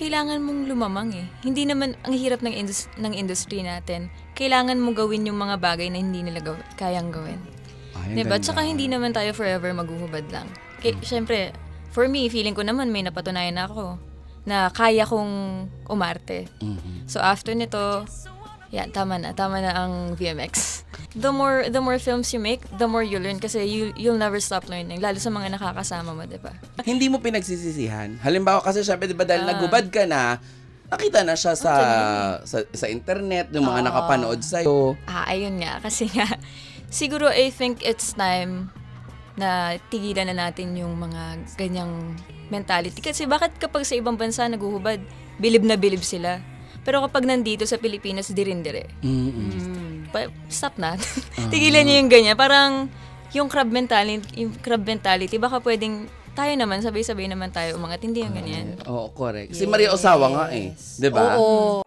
kailangan mong lumamang eh. Hindi naman, ang hirap ng industry natin, kailangan mo gawin yung mga bagay na hindi nila kayang gawin. Diba? Tsaka hindi naman tayo forever maghuhubad lang. Siyempre, for me, feeling ko naman may napatunayan ako na kaya kong umarte. So after nito, tama na ang VMX. The more films you make, the more you learn kasi you'll never stop learning, lalo sa mga nakakasama mo, di ba? Hindi mo pinagsisisihan. Halimbawa kasi syempre, di ba, dahil nagubad ka na, nakita na siya sa internet, yung mga nakapanood sa'yo. Ayun nga, kasi nga, siguro I think it's time na tigilan na natin yung mga ganyang mentality. Kasi bakit kapag sa ibang bansa naguhubad, bilib na bilib sila? Pero kapag nandito sa Pilipinas, dirindire. Stop na. Tigilan niyo yung ganyan. Parang yung crab mentality, baka pwedeng tayo naman, sabay-sabay naman tayo umangat. Hindi yung ganyan. Oo, correct. Si Maria Osawa nga eh. Diba? Oo.